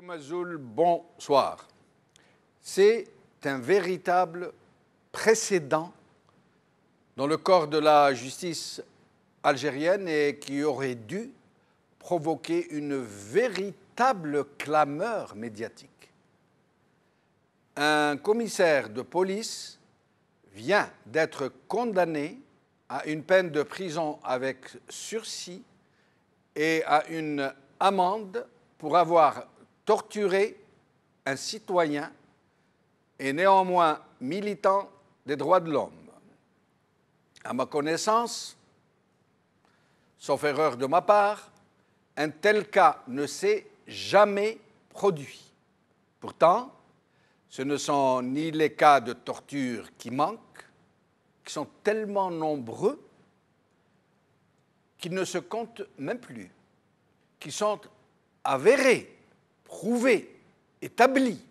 Mazoul, bonsoir. C'est un véritable précédent dans le corps de la justice algérienne et qui aurait dû provoquer une véritable clameur médiatique. Un commissaire de police vient d'être condamné à une peine de prison avec sursis et à une amende pour avoir torturé un citoyen et néanmoins militant des droits de l'homme. À ma connaissance, sauf erreur de ma part, un tel cas ne s'est jamais produit. Pourtant, ce ne sont ni les cas de torture qui manquent, qui sont tellement nombreux qu'ils ne se comptent même plus, qui sont avérés, prouvés, établis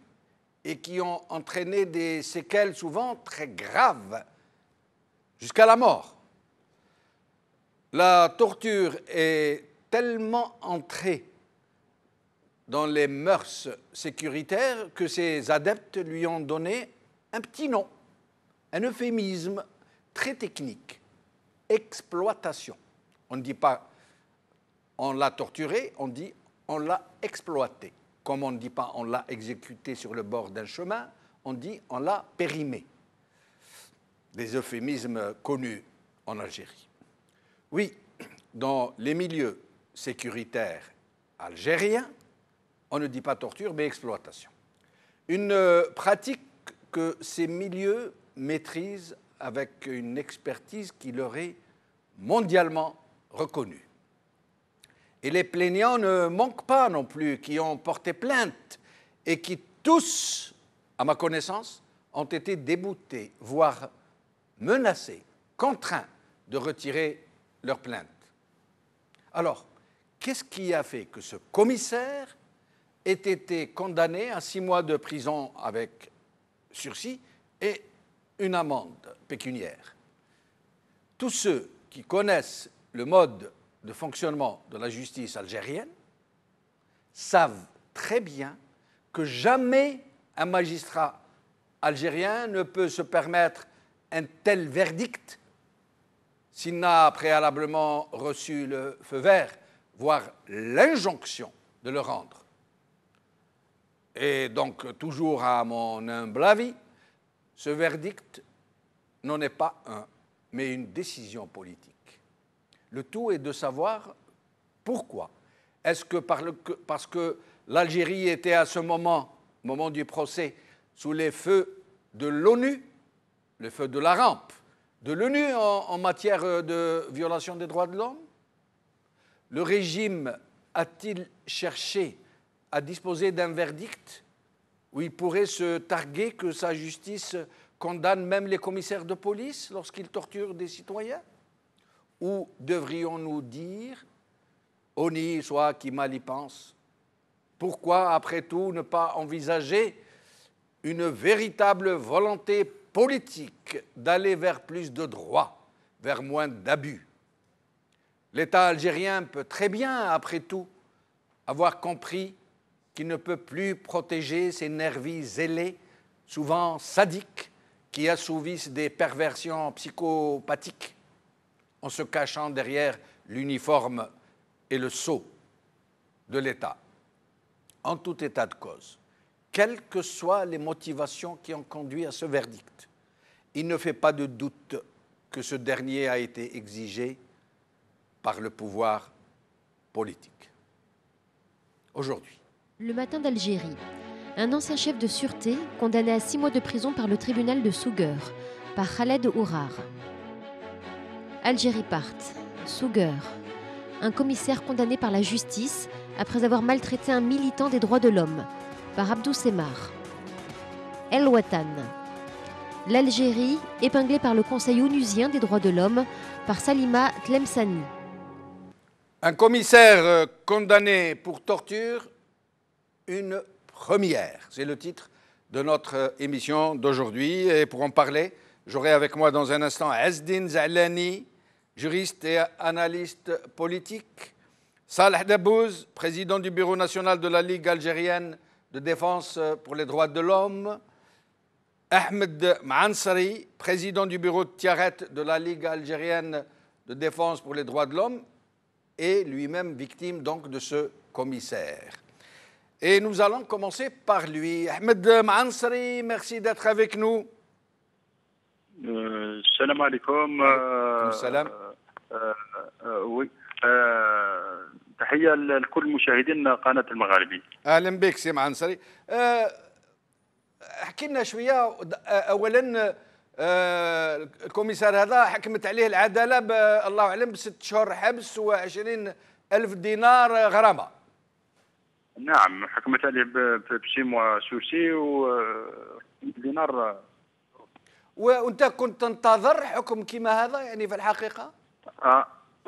et qui ont entraîné des séquelles souvent très graves jusqu'à la mort. La torture est tellement entrée dans les mœurs sécuritaires que ses adeptes lui ont donné un petit nom, un euphémisme très technique, exploitation. On ne dit pas on l'a torturé, on dit on l'a exploité. Comme on ne dit pas on l'a exécuté sur le bord d'un chemin, on dit on l'a périmé. Des euphémismes connus en Algérie. Oui, dans les milieux sécuritaires algériens, on ne dit pas torture, mais exploitation. Une pratique que ces milieux maîtrisent avec une expertise qui leur est mondialement reconnue. Et les plaignants ne manquent pas non plus, qui ont porté plainte et qui tous, à ma connaissance, ont été déboutés, voire menacés, contraints de retirer leur plainte. Alors, qu'est-ce qui a fait que ce commissaire ait été condamné à 6 mois de prison avec sursis et une amende pécuniaire? Tous ceux qui connaissent le mode de fonctionnement de la justice algérienne savent très bien que jamais un magistrat algérien ne peut se permettre un tel verdict s'il n'a préalablement reçu le feu vert, voire l'injonction de le rendre. Et donc, toujours à mon humble avis, ce verdict n'en est pas un, mais une décision politique. Le tout est de savoir pourquoi. Est-ce que parce que l'Algérie était à ce moment, au moment du procès, sous les feux de l'ONU, le feu de la rampe, de l'ONU en matière de violation des droits de l'homme? Le régime a-t-il cherché à disposer d'un verdict où il pourrait se targuer que sa justice condamne même les commissaires de police lorsqu'ils torturent des citoyens? Ou devrions-nous dire, honni soit qui mal y pense, pourquoi, après tout, ne pas envisager une véritable volonté politique d'aller vers plus de droits, vers moins d'abus? L'État algérien peut très bien, après tout, avoir compris qu'il ne peut plus protéger ses nervis zélés, souvent sadiques, qui assouvissent des perversions psychopathiques, en se cachant derrière l'uniforme et le sceau de l'État. En tout état de cause, quelles que soient les motivations qui ont conduit à ce verdict, il ne fait pas de doute que ce dernier a été exigé par le pouvoir politique. Aujourd'hui. Le Matin d'Algérie. Un ancien chef de sûreté condamné à 6 mois de prison par le tribunal de Souguer, par Khaled Ourar. Algérie part. Souguer. Un commissaire condamné par la justice après avoir maltraité un militant des droits de l'homme, par Abdou Semmar. El Watan. L'Algérie épinglée par le Conseil onusien des droits de l'homme, par Salima Tlemceni. Un commissaire condamné pour torture, une première. C'est le titre de notre émission d'aujourd'hui. Et pour en parler, j'aurai avec moi dans un instant Ezdine Zalani, juriste et analyste politique, Salah Dabouz, président du bureau national de la Ligue algérienne de défense pour les droits de l'homme. Ahmed Maansari, président du bureau de Tiaret de la Ligue algérienne de défense pour les droits de l'homme, et lui-même victime donc de ce commissaire. Et nous allons commencer par lui. Ahmed Maansari, merci d'être avec nous. Salam alaikum. Salam. Oui. تحية لكل مشاهدين قناة المغاربي. أهلا بك سي معنصري. احكي لنا شوية أولا. الكوميسار هذا حكمت عليه العدالة الله أعلم ب6 شهور حبس و20,000 دينار غرامة. نعم حكمت عليه ب6 mois سوسي ودينار. وأنت كنت تنتظر حكم كما هذا يعني في الحقيقة؟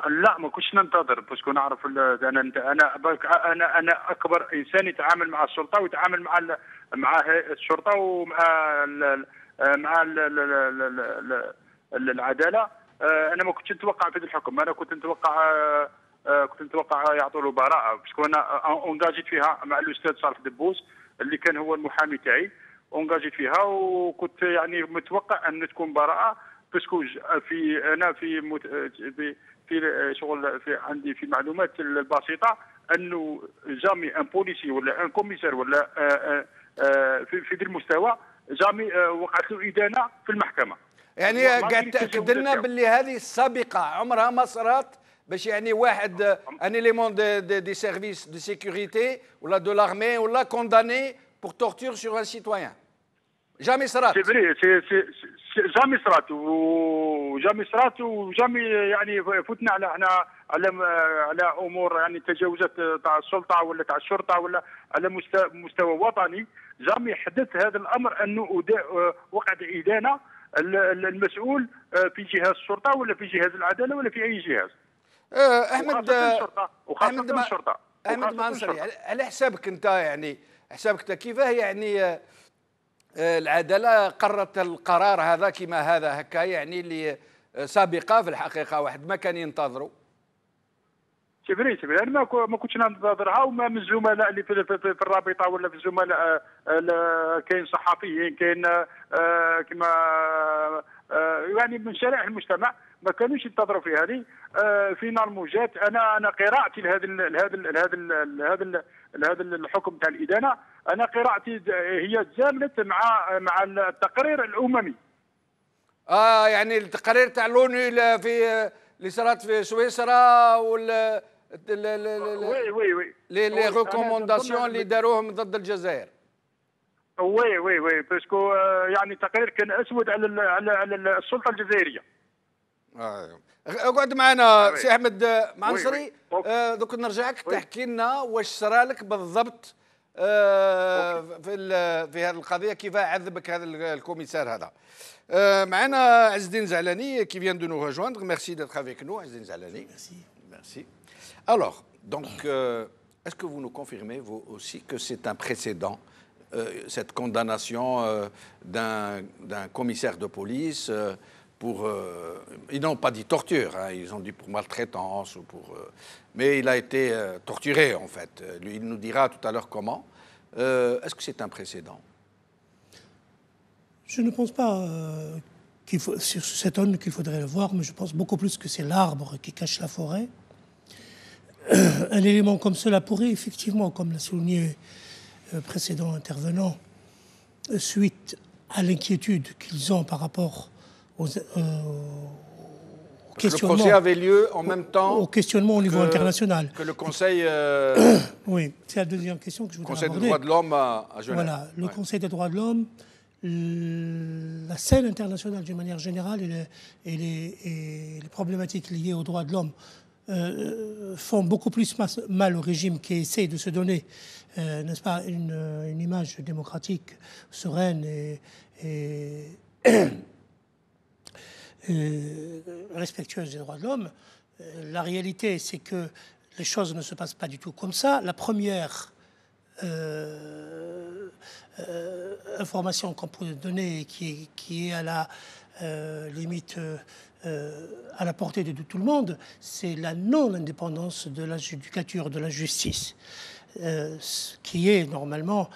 لا ما كنتش ننتظر باسكو نعرف انا اكبر انسان يتعامل مع السلطه ويتعامل مع الشرطه ومع مع العداله. انا ما كنتش نتوقع في هذا الحكم. انا كنت نتوقع يعطوا له براءه باسكو انا اونجاجيت فيها مع الاستاذ صالح دبوس اللي كان هو المحامي تاعي. اونجاجيت فيها وكنت يعني متوقع ان تكون براءه باسكو انا في شغل عندي في المعلومات البسيطه انه جامي ان بوليسي ولا ان كوميسار ولا في ذا المستوى جامي وقعت له ادانه في المحكمه. يعني قاعد تاكد لنا باللي هذه السابقه عمرها ما صارت باش يعني واحد ان اليمون دي سيرفيس دو سيكوريتي ولا دو لارمي ولا كونداني بور تورتور سور ان سيتويان. جامي صرات. سي فري جامي صرات وجامي يعني فتنا على امور يعني تجاوزات تاع السلطه ولا تاع الشرطه ولا على مستوى وطني. جامي حدث هذا الامر انه وقعت ادانه المسؤول في جهاز الشرطه ولا في جهاز العداله ولا في اي جهاز. احمد معنصري على حسابك انت يعني كيفاه يعني العداله قررت القرار هذا كما هذا هكا يعني اللي سابقه في الحقيقه واحد ما كان ينتظروا. سي انا ما كنتش ننتظرها وما من الزملاء اللي في الرابطه ولا في الزملاء كاين صحفيين كاين كما يعني من شرائح المجتمع ما كانوش ينتظروا في هذه. فينالمون جات انا قراءتي لهذا الحكم تاع الادانه. انا قراءتي هي تزامنت مع التقرير الاممي. يعني التقارير تاع لونو في اللي صارت في سويسرا ولا وي لي ريكومونداسيون اللي داروهم ضد الجزائر. وي باسكو يعني التقرير كان اسود على السلطه الجزائريه. اقعد معنا سي احمد معنصري. دوك نرجعك تحكي لنا واش صرا لك بالضبط في هذه القضيه كيف عذبك هذا الكوميسار هذا. معنا عز الدين زعلاني qui vient de nous rejoindre. Merci d'être avec nous, Azdine Zalani. Merci. Alors, donc, est-ce que vous nous confirmez, vous aussi, que c'est un précédent, cette condamnation d'un commissaire de police pour... ils n'ont pas dit torture, hein, ils ont dit pour maltraitance, ou pour, mais il a été torturé, en fait. Lui, il nous dira tout à l'heure comment. Est-ce que c'est un précédent ? Je ne pense pas sur cet homme qu'il faudrait le voir, mais je pense beaucoup plus que c'est l'arbre qui cache la forêt. Un élément comme cela pourrait effectivement, comme l'a souligné le précédent intervenant, suite à l'inquiétude qu'ils ont par rapport au questionnement. Le procès avait lieu en même temps au questionnement au niveau international. Que le Conseil. Oui, c'est la deuxième question que je voudrais aborder. Conseil des droits de l'homme à Genève. Voilà, le Conseil des droits de l'homme. La scène internationale d'une manière générale et les problématiques liées aux droits de l'homme font beaucoup plus mal au régime qui essaie de se donner, n'est-ce pas, une image démocratique, sereine et respectueuse des droits de l'homme. La réalité, c'est que les choses ne se passent pas du tout comme ça. La première information qu'on peut donner qui est à limite à la portée de tout le monde, c'est la non-indépendance de la judicature, de la justice, qui est normalement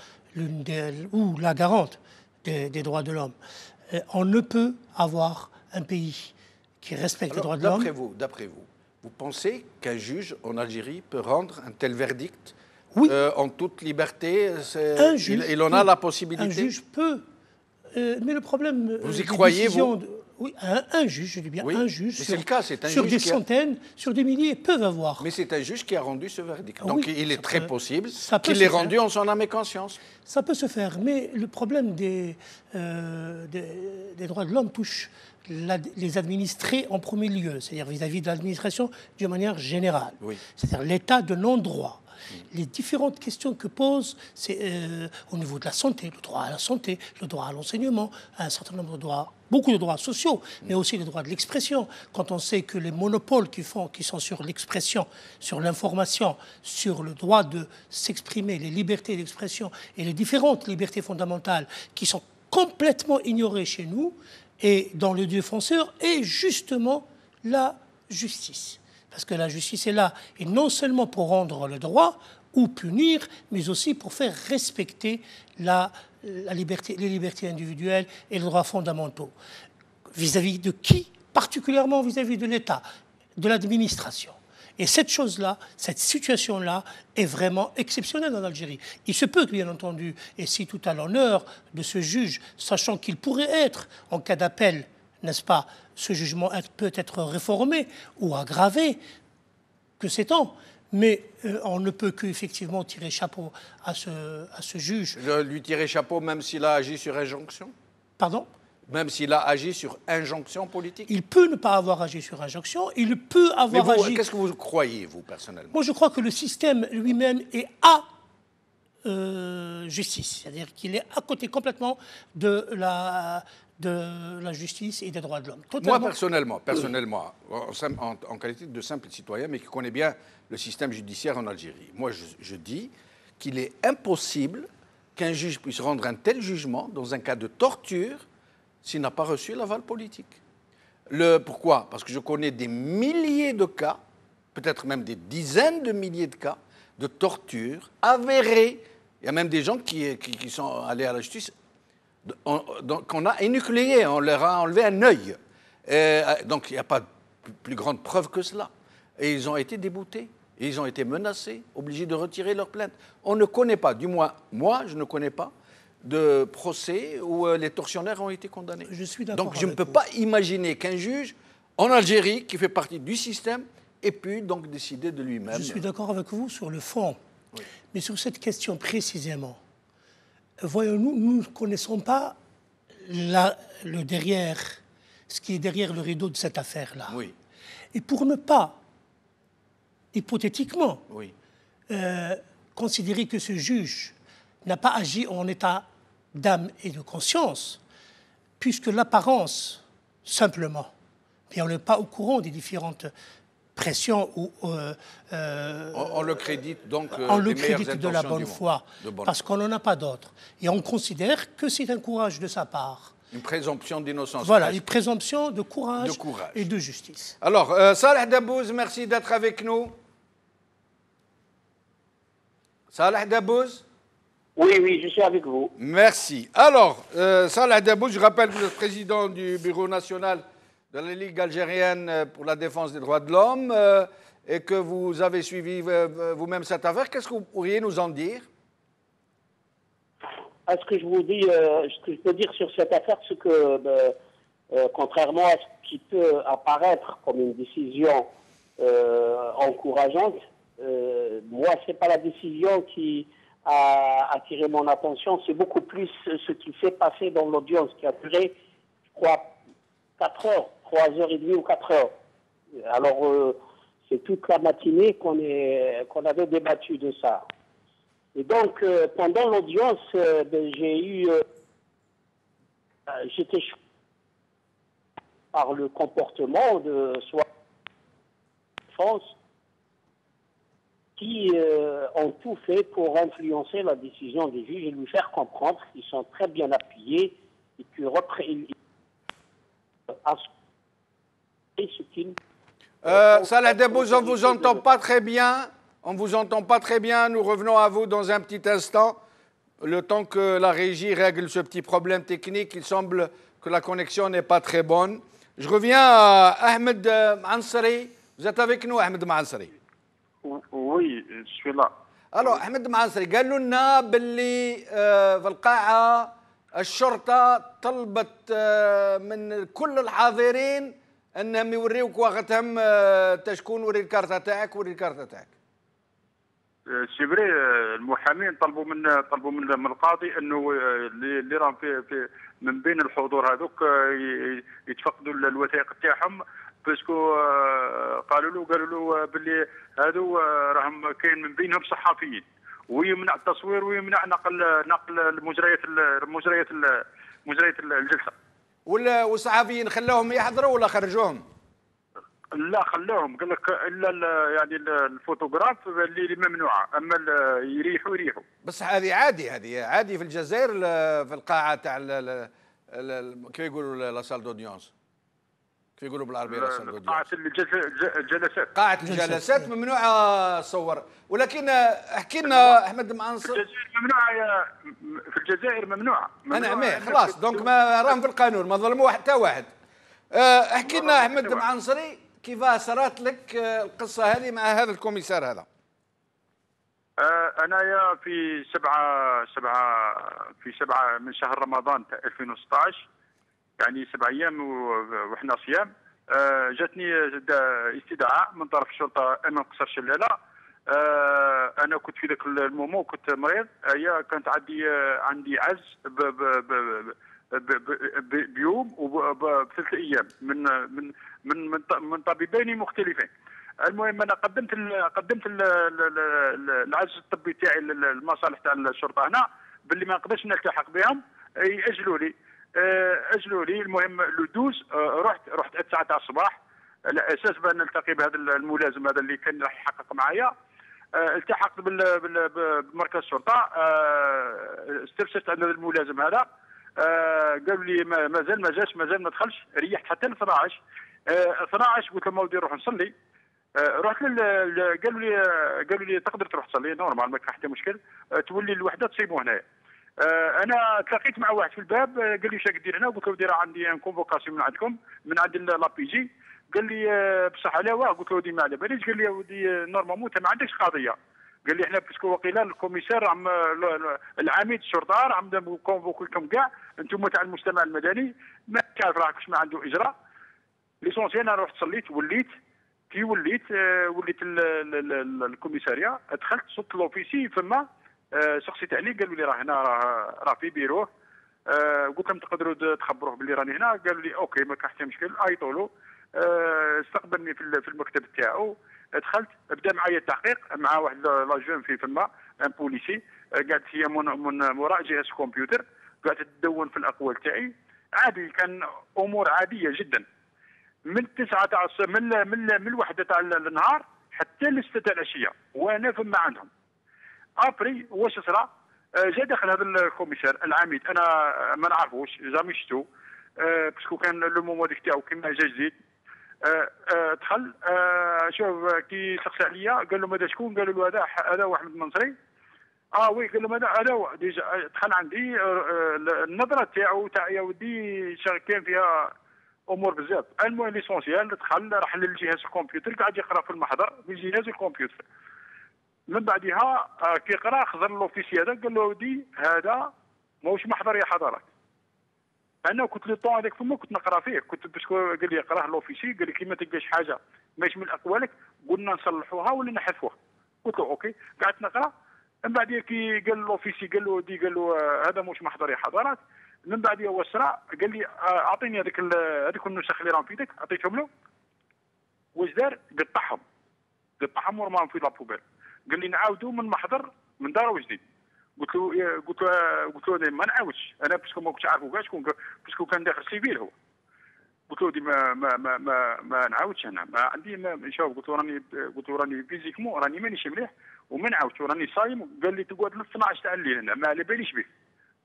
ou la garante des droits de l'homme. On ne peut avoir un pays qui respecte les droits de l'homme. D'après vous, vous pensez qu'un juge en Algérie peut rendre un tel verdict oui. En toute liberté? Un juge il en a la possibilité? Un juge peut. Mais le problème. Vous y croyez, vous? Oui, un juge, je dis bien un juge. C'est le cas, c'est un sur juge des centaines, sur des milliers, peuvent avoir. Mais c'est un juge qui a rendu ce verdict. Oui, donc il est très possible qu'il l'ait rendu en son âme et conscience. Ça peut se faire, mais le problème des droits de l'homme touche les administrés en premier lieu, c'est-à-dire vis-à-vis de l'administration d'une manière générale. Oui. C'est-à-dire l'état de non-droit. Les différentes questions que pose, c'est au niveau de la santé, le droit à la santé, le droit à l'enseignement, un certain nombre de droits, beaucoup de droits sociaux, mais aussi les droits de l'expression. Quand on sait que les monopoles qui sont sur l'expression, sur l'information, sur le droit de s'exprimer, les libertés d'expression et les différentes libertés fondamentales qui sont complètement ignorées chez nous, et dans le défenseur, est justement la justice. Parce que la justice est là, et non seulement pour rendre le droit ou punir, mais aussi pour faire respecter les libertés individuelles et les droits fondamentaux. Vis-à-vis de qui? Particulièrement vis-à-vis de l'État, de l'administration. Et cette chose-là, cette situation-là est vraiment exceptionnelle en Algérie. Il se peut que, bien entendu, et si tout à l'honneur de ce juge, sachant qu'il pourrait être, en cas d'appel, n'est-ce pas, ce jugement peut être réformé ou aggravé, que sait-on, mais on ne peut qu'effectivement tirer chapeau à ce juge. Lui tirer chapeau même s'il a agi sur injonction? Pardon? Même s'il a agi sur injonction politique? Il peut ne pas avoir agi sur injonction, il peut avoir agi... Qu'est-ce que vous croyez, vous, personnellement? Moi, je crois que le système lui-même est à justice, c'est-à-dire qu'il est à côté complètement de la justice et des droits de l'homme. Moi, personnellement, en qualité de simple citoyen, mais qui connaît bien le système judiciaire en Algérie, moi, je dis qu'il est impossible qu'un juge puisse rendre un tel jugement dans un cas de torture s'il n'a pas reçu l'aval politique. Pourquoi? Parce que je connais des milliers de cas, peut-être même des dizaines de milliers de cas de torture avérés. Il y a même des gens qui sont allés à la justice, qu'on a énucléés, on leur a enlevé un œil. Donc il n'y a pas de plus grande preuve que cela. Et ils ont été déboutés, et ils ont été menacés, obligés de retirer leur plainte. On ne connaît pas, du moins moi je ne connais pas, de procès où les tortionnaires ont été condamnés. Je suis d'accord. Donc je ne peux pas imaginer qu'un juge en Algérie, qui fait partie du système, ait pu donc décider de lui-même. Je suis d'accord avec vous sur le fond. Oui. Mais sur cette question précisément, voyons-nous, nous ne connaissons pas le derrière, ce qui est derrière le rideau de cette affaire-là. Oui. Et pour ne pas, hypothétiquement, oui. Considérer que ce juge n'a pas agi en état d'âme et de conscience, puisque l'apparence, simplement, et on n'est pas au courant des différentes pression ou on le crédite donc on le crédite de la bonne foi, parce qu'on n'en a pas d'autre. Et on considère que c'est un courage de sa part. Une présomption d'innocence. Voilà, une présomption de courage et de justice. Alors, Salah Dabouz, merci d'être avec nous. Salah Dabouz? Oui, je suis avec vous. Merci. Alors, Salah Dabouz, je rappelle que vous êtes président du Bureau national de la Ligue algérienne pour la défense des droits de l'homme et que vous avez suivi vous-même cette affaire. Qu'est-ce que vous pourriez nous en dire? Ce que je vous dis, ce que je peux dire sur cette affaire, c'est que, contrairement à ce qui peut apparaître comme une décision encourageante, moi, c'est pas la décision qui a attiré mon attention, c'est beaucoup plus ce qui s'est passé dans l'audience qui a duré, je crois, 4 heures, 3h30 ou 4 heures. Alors, c'est toute la matinée qu'on avait débattu de ça. Et donc, pendant l'audience, j'étais choqué par le comportement de soit France qui ont tout fait pour influencer la décision des juges et lui faire comprendre qu'ils sont très bien appuyés et que à ce qu'il. Salah Debbouze, on ne vous entend pas très bien. On ne vous entend pas très bien. Nous revenons à vous dans un petit instant. Le temps que la régie règle ce petit problème technique, il semble que la connexion n'est pas très bonne. Je reviens à Ahmed Maansari. Vous êtes avec nous, Ahmed Maansari? Oui, je suis là. Alors, Ahmed Maansari, قالوا لنا باللي في القاعة الشرطة طلبت من كل الحاضرين انهم يوريوك وقتهم تشكون وري الكارتة تاعك وري الكارتة تاعك. سيبري المحامين طلبوا من القاضي انه اللي راهم في من بين الحضور هذوك يتفقدوا الوثائق تاعهم، باسكو قالوا له باللي هذو راهم كاين من بينهم صحفيين، ويمنع التصوير ويمنع نقل مجريات الجلسه. والصحفيين خلاهم يحضروا ولا خرجوهم؟ لا خلاهم، قال لك الا يعني الفوتوغراف اللي ممنوعه، اما يريحوا. بس هذه عادي في الجزائر في القاعه تاع كيف يقولوا لا سال دوديونس، كيف يقولوا بالعربيه لا سال دوديونس؟ قاعه الجلسات ممنوعه صور، ولكن احكي لنا احمد معنصر. الجزائر ممنوعه، في الجزائر ممنوعه. انا خلاص دونك ما راهم في القانون، ما ظلموا حتى واحد. احكي لنا احمد معنصري كيف صارت لك القصه هذه مع هذا الكوميسار هذا؟ أنا في 7 من شهر رمضان 2016، يعني 7 أيام وإحنا صيام، جاتني استدعاء من طرف الشرطة أمام قصر شلالة. أنا كنت في ذاك المومو كنت مريض، هي كانت عندي عز بيوم وب3 أيام من طبيبين مختلفين. المهم انا قدمت العجز الطبي تاعي للمصالح تاع الشرطه هنا باللي ما نقدرش نلتحق بهم، اجلوا لي. المهم لو 12 رحت الساعه تاع الصباح على اساس بان نلتقي بهذا الملازم هذا اللي كان راح يحقق معايا. التحقت بمركز الشرطه، استفسرت عن هذا الملازم هذا، قالوا لي مازال ما دخلش. ريحت حتى ل 12 قلت لهم ودي نروح نصلي. رحت قالوا لي تقدر تروح تصلي نورمال، ما كان حتى مشكل، تولي الوحده تصيبوا هنايا. انا تلاقيت مع واحد في الباب، قال لي واش راك دير هنا؟ قلت له دير عندي ان كونفوكاسيون من عندكم من عند لابي جي. قال لي بصح على واه؟ قلت له ودي ما على باليش. قال لي ودي نورمالمون انت ما عندكش قضيه. قال لي احنا باسكو وقيلا الكوميسار عم العميد الشرطه عم كونفوكيكم كاع انتم تاع المجتمع المدني، ما تعرف راكش ما عنده اجراء. ليسونسيال انا رحت صليت وليت الكوميساريه، دخلت صوت لوفيسي فما سقسيت عليه، قالوا لي راه هنا راه في بيروه. قلت لهم تقدروا تخبروه باللي راني هنا؟ قالوا لي اوكي ما كان حتى مشكل. عيطوا له، استقبلني في المكتب تاعو. دخلت بدا معايا التحقيق مع واحد لا جون في فما ان بوليسي، قعدت هي من وراء جهاز الكمبيوتر، قعدت تدون في الاقوال تاعي عادي، كان امور عاديه جدا. من 9 تاع من الوحده تاع النهار حتى ل6 تاع العشيه وانا فما عندهم. ابري واش صرا؟ جا داخل هذا الكوميسار العميد، انا ما نعرفوش جامي شفتو، باسكو كان لو مومو ديك تاعو كيما جا جديد. دخل، شوف كي سقسى عليا قال له ماذا شكون؟ قالوا له هذا هو احمد منصري. وي قال له هذا هو. ديجا دخل عندي، النظره تاعو تاع يا ودي كان فيها امور بزاف. المهم ليسونسيال دخل راح للجهاز الكمبيوتر، قاعد يقرا في المحضر من جهاز الكمبيوتر. من بعدها كي قرا خزر لوفيسي هذا، قال له ودي هذا ماهوش محضر يا حضرات. انا كنت لو طون هذاك فما كنت نقرا فيه، كنت باسكو قال لي قراه لوفيسي، قال لي كي ما تلقاش حاجه ماشي من اقوالك قلنا نصلحوها ولا نحذفوها. قلت له اوكي، قعدت نقرا. من بعد كي قال لوفيسي قال له هذا مش محضر يا حضرات. من بعد هو سرع قال لي اعطيني هذيك النسخ اللي راهم في يدك. عطيتهم له. واش دار؟ قطعهم ورماهم في لابوبيل. قال لي نعاودوا من محضر من دار وجديد. قلت له ما نعاودش انا باسكو ما كنتش عارفو كاع شكون، باسكو كان داخل سيفيل هو. قلت له ما نعاودش انا، ما عندي شوف. قلت له راني فيزيكمون راني مانيش مليح وما نعاودش وراني صايم. قال لي تقعد ل 12 تاع الليل هنا، ما على باليش بك.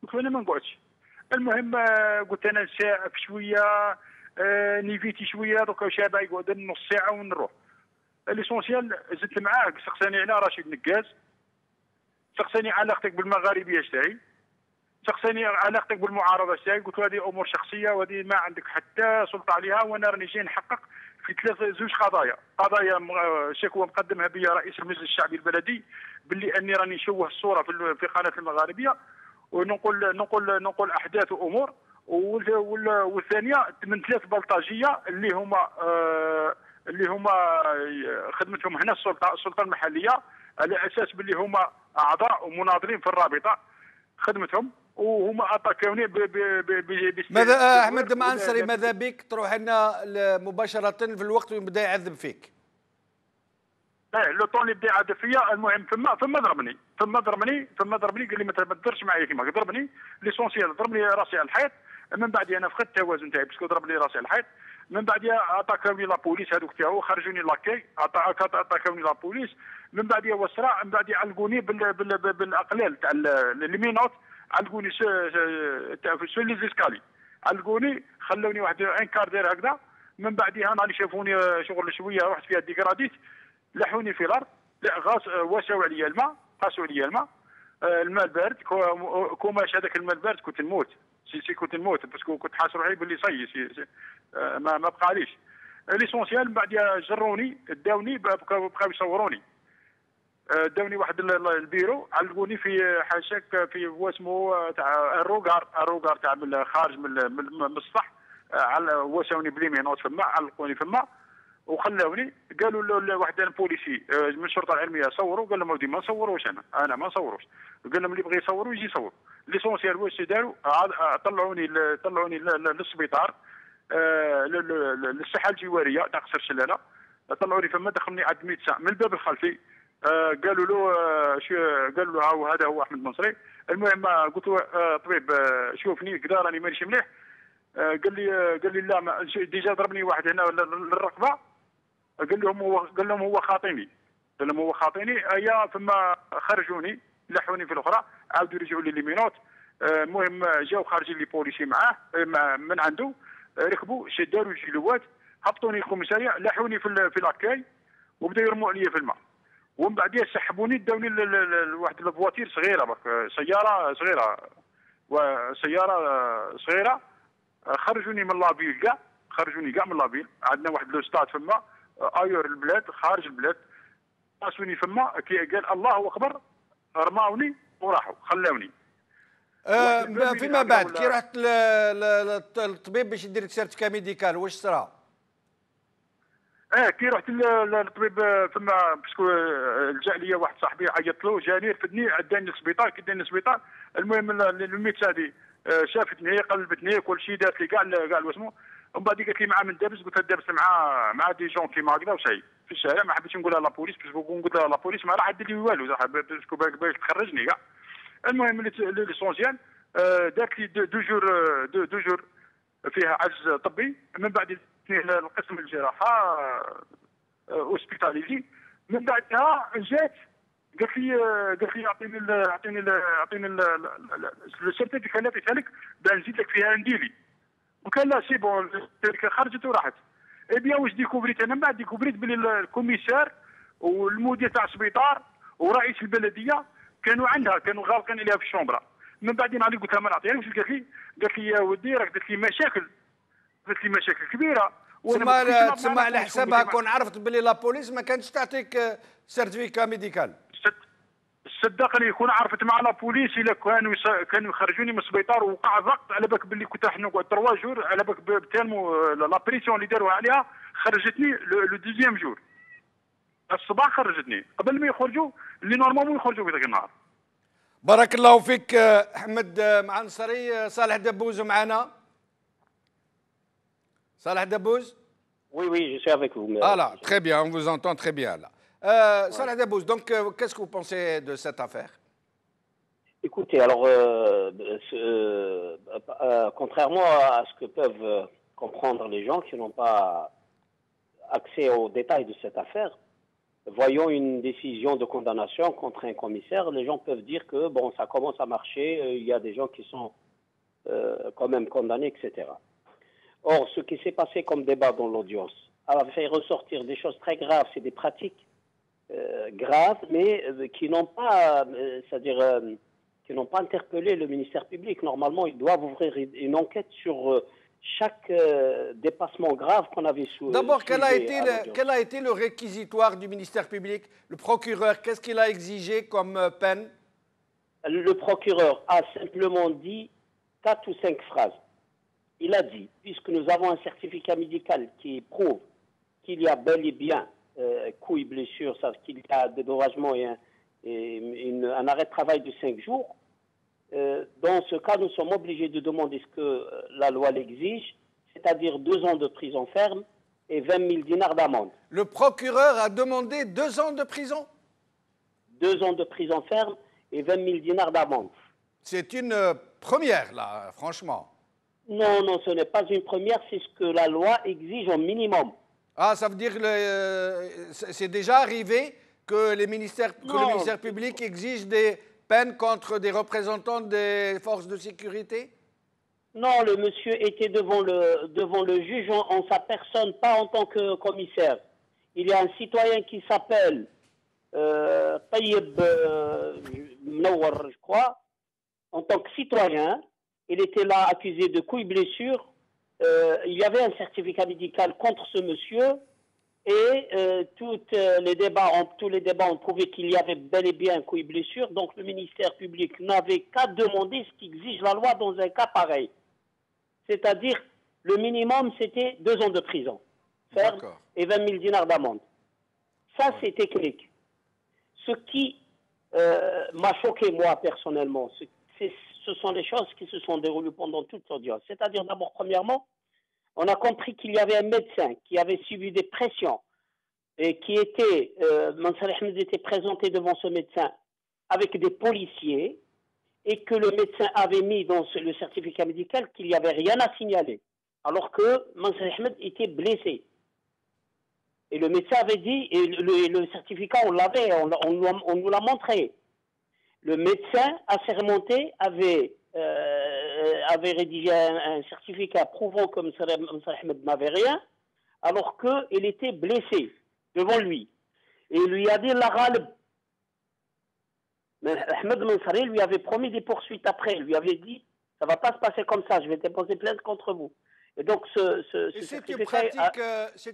قلت له انا ما نقعدش. المهم قلت انا ساعه بشويه نيفيتي شويه دوكا شابه يقعد نص ساعه ونروح. ليسونسيال زدت معاه سقساني على رشيد نكاز، سقساني علاقتك بالمغاربيه تاعي، سقساني علاقتك بالمعارضه تاعي، قلت له هذه امور شخصيه وهذه ما عندك حتى سلطه عليها، وانا راني جاي نحقق في زوج قضايا شكوى مقدمها بي رئيس المجلس الشعبي البلدي باللي اني راني نشوه الصوره في قناه المغاربيه وننقل احداث وامور، والثانيه من 3 بلطجيه اللي هما خدمتهم هنا السلطه المحليه على اساس باللي هما اعضاء ومناضلين في الرابطه خدمتهم، وهما اتاكوني ماذا احمد معنصري ماذا بك تروح لنا مباشره في الوقت اللي بدا يعذب فيك؟ لو طون اللي بدا يعذب فيا، المهم ثم ضربني قال لي ما تهدرش معايا كيما ضربني ليسونسيال، ضربني راسي على الحيط، من بعد انا فقدت التوازن تاعي باسكو ضرب لي راسي على الحيط، من بعد اتاكوني لا بوليس هذوك تاعو خرجوني لاكاي اتاكوني لا بوليس، من بعد وسرا من بعد علقوني بالاقلال تاع المينوت، علقوني في لي زيسكالي، علقوني خلوني واحد ان كاردير هكذا، من بعدها نهار شافوني شغل شويه رحت فيها ديكراديت، لحوني في الارض، واسعوا عليا الماء، قاسوا عليا الماء البارد، كوماش هذاك الماء البارد كنت نموت، كنت نموت باسكو كنت حاسس روحي باللي سي ما بقاليش. ليسونسيال من بعد جروني داوني بقاو يصوروني، داوني واحد البيرو علقوني في حاشاك في واسمو تاع الروغار تاع خارج من السطح، واساوني بلي مينوت فما، علقوني فما وخلاوني، قالوا له واحد البوليسي من الشرطه العلميه صوروا، قال لهم ودي ما نصوروش انا ما نصوروش، قال لهم اللي بغى يصوروا يجي يصور. ليسونسيال واش داروا؟ طلعوني للسبيطار للصحه الجواريه تاع قصر شلاله، طلعوني فما دخلني عند ميدسان من الباب الخلفي، قالوا له هاو هذا هو احمد منصري. المهم قلت له طبيب شوفني كذا راني مانيش مليح، قال لي لا ديجا ضربني واحد هنا للرقبه، قال لهم هو خاطيني، ايا ثم خرجوني لحوني في الاخرى، عاودوا رجعوا لي ليمينوت. المهم جاو خارجين لي بوليسي معاه من عنده، ركبوا داروا جيلوات، هبطوني الكوميساريه، لحوني في لاكاي وبداو يرموا عليا في الماء، ومن بعد سحبوني داوني لواحد الفواتير صغيره، سياره صغيره، خرجوني من لافيل كاع، من لافيل، عندنا واحد لو ستاد فما ايور البلاد خارج البلاد، قاسوني فما قال الله اكبر، رماوني وراحوا خلاوني. فيما بعد كي رحت للطبيب باش يدير لك سيرتيفيكا ميديكال واش صرا؟ كي رحت للطبيب فما باسكو لجا ليا واحد صاحبي عيط له، جاني رفدني عداني للسبيطار، كي داني للسبيطار المهم الميتسا هذه شافتني، هي قلبتني كل شيء، دارت لي كاع واسمو، ومن بعد قالت لي مع من دابز، قلت لها دابز مع دي جون كيما هكذا وشي في الشارع، ما حبيتش نقولها لابوليس باسكو قلت لها لابوليس ما راح دير لي والو باسكو باش تخرجني كاع. المهم ليسونسيال دارت لي دو جور فيها عجز طبي، من بعد القسم الجراحه اوسبيتاليزي، من بعدها جات قالت لي اعطيني السيرتيفيكا اللي عطيتها لك بان نزيد لك فيها نديلي، وكان لا سي بون السيرتيفيكا خرجت وراحت. اي بيان واش ديكوفريت انا؟ من بعد ديكوفريت بلي الكوميسار والمدير تاع السبيطار ورئيس البلديه كانوا غالقين عليها في الشومبرا. من بعد نهار قلت لها ما نعطيهاش، قالت لي يا ودي راك درت لي مشاكل كبيره. تسمى على حسابها كون عرفت بلي لابوليس ما كانتش تعطيك سيرتيفيكا ميديكال. صدقني كون عرفت مع لابوليس الا كانوا يخرجوني من السبيطار ووقع ضغط على بالك باللي كنت راح نقعد 3 جور، على بالك بتالمو لا بريسيون اللي داروها عليها خرجتني لو دوزيام جور الصباح، خرجتني قبل ما يخرجوا اللي نورمالمون يخرجوا في ذاك النهار. بارك الله فيك احمد معنصري. صالح دبوز معنا. Salah Dabouz? Oui, je suis avec vous. Ah là, très bien, on vous entend très bien là. Salah Dabouz, donc qu'est-ce que vous pensez de cette affaire? Écoutez, alors, contrairement à ce que peuvent comprendre les gens qui n'ont pas accès aux détails de cette affaire, voyons une décision de condamnation contre un commissaire, les gens peuvent dire que bon, ça commence à marcher, il y a des gens qui sont quand même condamnés, etc. Or, ce qui s'est passé comme débat dans l'audience a fait ressortir des choses très graves, c'est des pratiques graves, mais qui n'ont pas, c'est-à-dire qui n'ont pas interpellé le ministère public. Normalement, ils doivent ouvrir une enquête sur chaque dépassement grave qu'on avait soulevé. D'abord, quel a été le réquisitoire du ministère public? Le procureur, qu'est-ce qu'il a exigé comme peine? Le procureur a simplement dit 4 ou 5 phrases. Il a dit, puisque nous avons un certificat médical qui prouve qu'il y a bel et bien coups et blessures, qu'il y a dédommagement et un arrêt de travail de 5 jours, dans ce cas, nous sommes obligés de demander ce que la loi l'exige, c'est-à-dire 2 ans de prison ferme et 20 000 dinars d'amende. Le procureur a demandé 2 ans de prison? 2 ans de prison ferme et 20 000 dinars d'amende. C'est une première, là, franchement. Non, non, ce n'est pas une première, c'est ce que la loi exige au minimum. Ah, ça veut dire que c'est déjà arrivé que le ministère public exige des peine contre des représentants des forces de sécurité? Non, le monsieur était devant le juge en sa personne, pas en tant que commissaire. Il y a un citoyen qui s'appelle Tayyib Mnawar, je crois, en tant que citoyen. Il était là accusé de coups et blessures. Il y avait un certificat médical contre ce monsieur. Et tous les débats ont prouvé qu'il y avait bel et bien un coup et blessure. Donc le ministère public n'avait qu'à demander ce qu'exige la loi dans un cas pareil. C'est-à-dire, le minimum, c'était 2 ans de prison ferme et 20 000 dinars d'amende. Ça, c'est technique. Ce qui m'a choqué, moi, personnellement, ce sont les choses qui se sont déroulées pendant toute l'audience. C'est-à-dire, d'abord, premièrement, on a compris qu'il y avait un médecin qui avait subi des pressions et qui était, Mansour Ahmed était présenté devant ce médecin avec des policiers et que le médecin avait mis dans le certificat médical qu'il n'y avait rien à signaler, alors que Mansour Ahmed était blessé. Et le médecin avait dit, et le certificat, on l'avait, on nous l'a montré. Le médecin assermenté avait rédigé un certificat prouvant que M. Ahmed n'avait rien, alors qu'il était blessé devant lui. Et il lui a dit la ghalib. Mais Ahmed Mansari lui avait promis des poursuites après. Il lui avait dit ça ne va pas se passer comme ça, je vais déposer plainte contre vous. Et donc c'est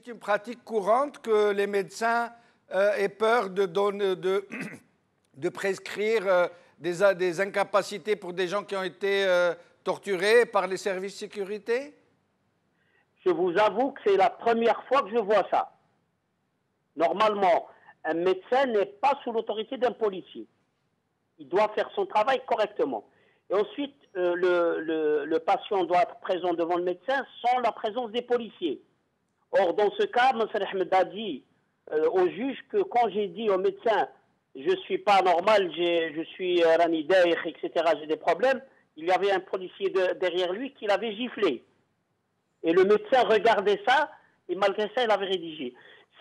une pratique courante que les médecins aient peur de prescrire des incapacités pour des gens qui ont été torturés par les services de sécurité? Je vous avoue que c'est la première fois que je vois ça. Normalement, un médecin n'est pas sous l'autorité d'un policier. Il doit faire son travail correctement. Et ensuite, le patient doit être présent devant le médecin sans la présence des policiers. Or, dans ce cas, M. Ahmed a dit au juge que quand j'ai dit au médecin je ne suis pas normal, je suis Rani Daïr, etc., j'ai des problèmes, il y avait un policier derrière lui qui l'avait giflé. Et le médecin regardait ça, et malgré ça, il avait rédigé.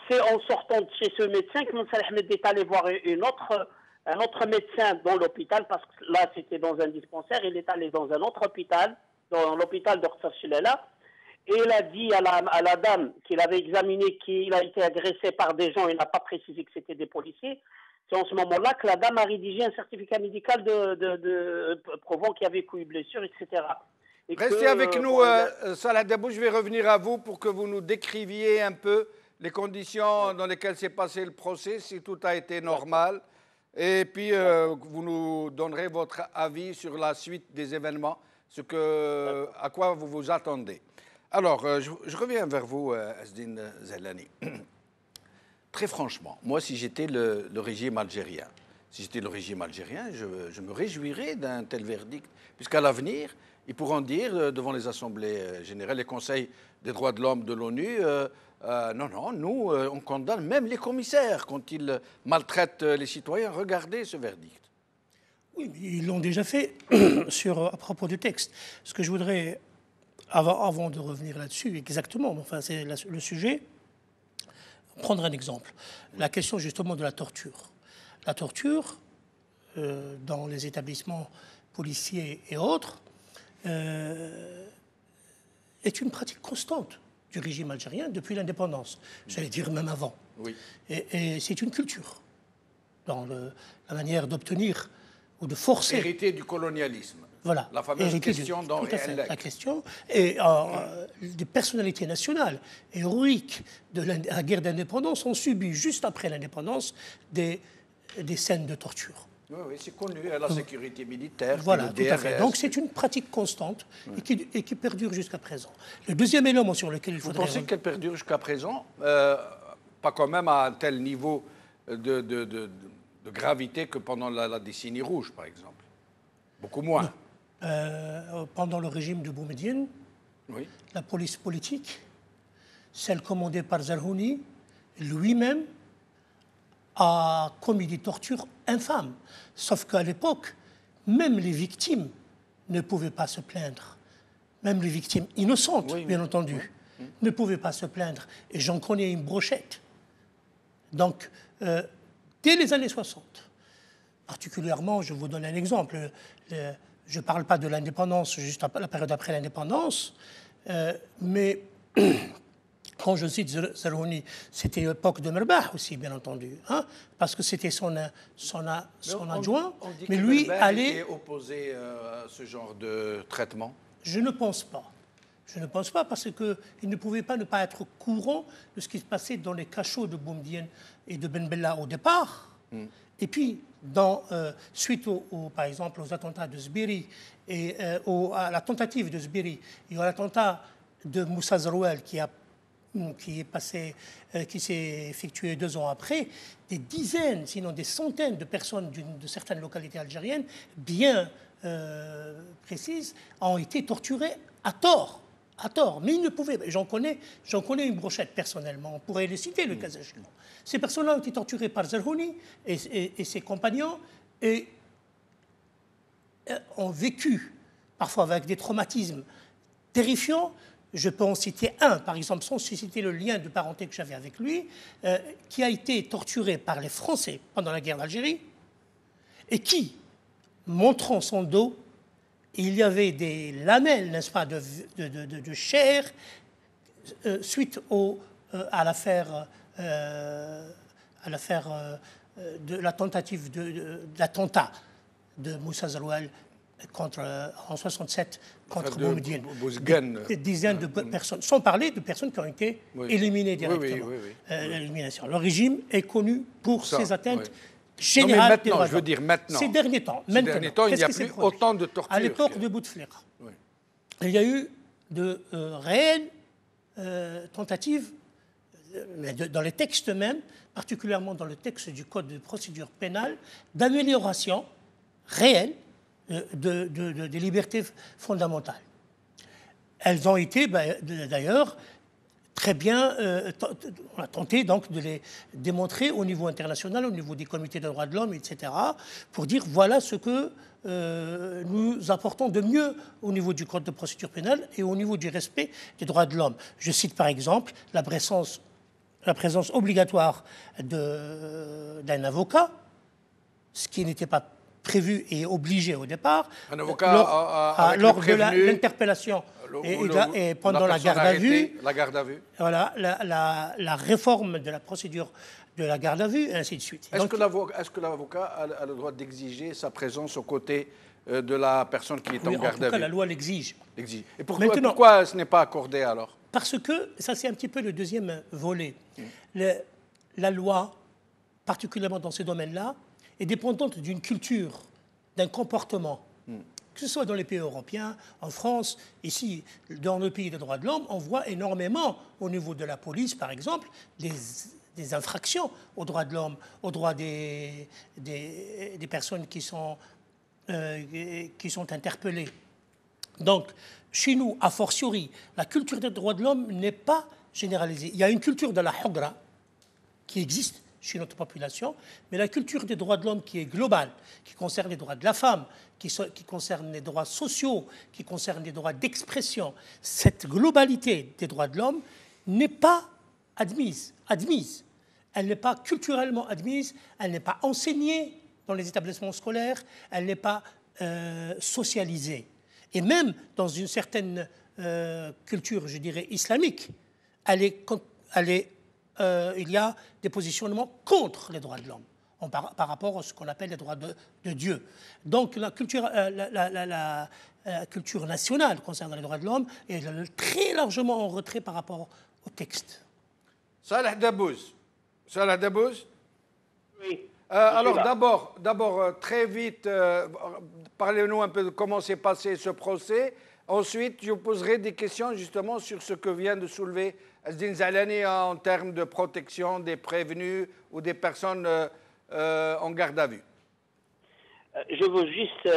C'est en sortant de chez ce médecin que Mansour Ahmed est allé voir un autre médecin dans l'hôpital, parce que là, c'était dans un dispensaire, il est allé dans un autre hôpital, dans l'hôpital d'Orsa-Sulela, et il a dit à la dame qu'il avait examiné qu'il a été agressé par des gens, il n'a pas précisé que c'était des policiers. C'est en ce moment-là que la dame a rédigé un certificat médical prouvant qu'il y avait coups et blessures, etc. Et Restez avec nous, Salah Dabou, je vais revenir à vous pour que vous nous décriviez un peu les conditions dans lesquelles s'est passé le procès, si tout a été normal. Et puis, vous nous donnerez votre avis sur la suite des événements, à quoi vous vous attendez. Alors, je reviens vers vous, Asdine Zellani. Très franchement, moi, si j'étais le régime algérien, je me réjouirais d'un tel verdict, puisqu'à l'avenir, ils pourront dire devant les assemblées générales, les conseils des droits de l'homme de l'ONU, non, nous, on condamne même les commissaires quand ils maltraitent les citoyens. Regardez ce verdict. Oui, mais ils l'ont déjà fait à propos du texte. Ce que je voudrais, avant de revenir là-dessus, exactement, enfin, c'est le sujet, prendre un exemple. La question justement de la torture. La torture, dans les établissements policiers et autres, il est une pratique constante du régime algérien depuis l'indépendance, j'allais dire même avant. Oui. Et c'est une culture dans la manière d'obtenir ou de forcer. Hérité du colonialisme. Voilà. La fameuse question dans tout à fait, la question. Et des personnalités nationales héroïques de la guerre d'indépendance ont subi, juste après l'indépendance, des scènes de torture. Oui, oui, c'est connu, la sécurité militaire, Voilà, le tout à fait. DRS. Donc c'est une pratique constante et qui perdure jusqu'à présent. Le deuxième élément sur lequel il Vous faudrait... pensez qu'elle perdure jusqu'à présent pas quand même à un tel niveau de gravité que pendant la décennie rouge, par exemple. Beaucoup moins. Pendant le régime de Boumedienne, Oui. la police politique, celle commandée par Zerhouni, lui-même a commis des tortures infâmes. Sauf qu'à l'époque, même les victimes ne pouvaient pas se plaindre. Même les victimes innocentes, Oui, bien oui. entendu, ne pouvaient pas se plaindre. Et j'en connais une brochette. Donc, dès les années 60, particulièrement, je vous donne un exemple. Je ne parle pas de l'indépendance, juste la période après l'indépendance, mais quand je cite Zerhouni, c'était l'époque de Merbah aussi, bien entendu, hein, parce que c'était son adjoint. On dit mais que lui Merbah allait... était opposé à ce genre de traitement. Je ne pense pas. Je ne pense pas parce qu'il ne pouvait pas ne pas être au courant de ce qui se passait dans les cachots de Boumedienne et de Ben Bella au départ. Et puis, suite par exemple aux attentats de Sbiri et à la tentative de Sbiri et à l'attentat de Moussa Zerouel qui s'est effectué 2 ans après, des dizaines, sinon des centaines de personnes de certaines localités algériennes bien précises ont été torturées à tort. À tort, mais ils ne pouvaient pas. J'en connais une brochette personnellement, on pourrait les citer le cas échéant. Ces personnes-là ont été torturées par Zerhouni et ses compagnons et ont vécu parfois avec des traumatismes terrifiants. Je peux en citer un, par exemple, sans citer le lien de parenté que j'avais avec lui, qui a été torturé par les Français pendant la guerre d'Algérie et qui, montrant son dos, il y avait des lamelles, n'est-ce pas, de chair suite à l'affaire de la tentative d'attentat de Moussa Zerouel en 67 contre Boumedienne. Des dizaines de personnes, sans parler de personnes qui ont été éliminées directement. L'élimination. Le régime est connu pour ses atteintes générales des droits de l'homme. Je veux dire maintenant. Ces derniers temps, il n'y a plus autant de tortures. À l'époque de Bouteflika, il y a eu de réelles tentatives, mais dans les textes même, particulièrement dans le texte du Code de procédure pénale, d'amélioration réelle des libertés fondamentales. Elles ont été d'ailleurs très bien, on a tenté donc de les démontrer au niveau international, au niveau des comités des droits de l'homme, etc., pour dire voilà ce que nous apportons de mieux au niveau du Code de procédure pénale et au niveau du respect des droits de l'homme. Je cite par exemple la présence obligatoire d'un avocat, ce qui n'était pas prévu et obligé au départ. Un avocat lors de l'interpellation et pendant la garde à vue. La garde à vue. Voilà, la réforme de la procédure de la garde à vue, et ainsi de suite. Est-ce que l'avocat a le droit d'exiger sa présence aux côtés de la personne qui est en garde à vue? En tout cas, la loi l'exige. Et pourquoi ce n'est pas accordé alors? Parce que, ça c'est un petit peu le deuxième volet, la loi, particulièrement dans ces domaines-là, est dépendante d'une culture, d'un comportement. Que ce soit dans les pays européens, en France, ici, dans le pays des droits de l'homme, on voit énormément, au niveau de la police par exemple, des infractions aux droits de l'homme, aux droits des personnes qui sont interpellées. Donc, chez nous, a fortiori, la culture des droits de l'homme n'est pas généralisée. Il y a une culture de la hogra qui existe chez notre population, mais la culture des droits de l'homme qui est globale, qui concerne les droits de la femme, qui concerne les droits sociaux, qui concerne les droits d'expression, cette globalité des droits de l'homme n'est pas admise. Elle n'est pas culturellement admise, elle n'est pas enseignée dans les établissements scolaires, elle n'est pas socialisée. Et même dans une certaine culture, je dirais, islamique, il y a des positionnements contre les droits de l'homme par rapport à ce qu'on appelle les droits de Dieu. Donc la culture nationale concernant les droits de l'homme est très largement en retrait par rapport au texte. Salah Dabbouz. Salah Dabbouz. Oui. Alors d'abord, très vite, parlez-nous un peu de comment s'est passé ce procès. Ensuite, je vous poserai des questions justement sur ce que vient de soulever Azdine Zalani en termes de protection des prévenus ou des personnes en garde à vue. Je veux juste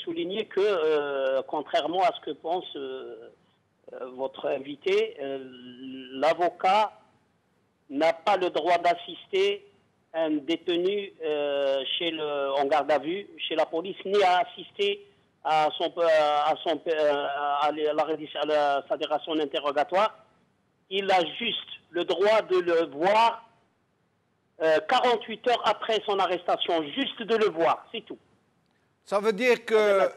souligner que, contrairement à ce que pense votre invité, l'avocat n'a pas le droit d'assister un détenu en garde à vue chez la police, ni à assister à sa déclaration d'interrogatoire. Il a juste le droit de le voir 48 heures après son arrestation, juste de le voir, c'est tout. Ça veut dire que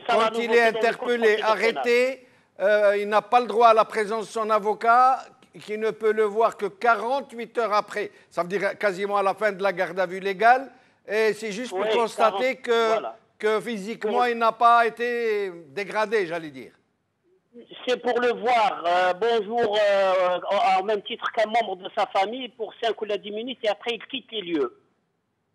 quand il est interpellé, arrêté, il n'a pas le droit à la présence de son avocat, qui ne peut le voir que 48 heures après. Ça veut dire quasiment à la fin de la garde à vue légale. Et c'est juste pour constater que physiquement, il n'a pas été dégradé, j'allais dire. C'est pour le voir, bonjour, en même titre qu'un membre de sa famille, pour 5 ou 10 minutes, et après il quitte les lieux.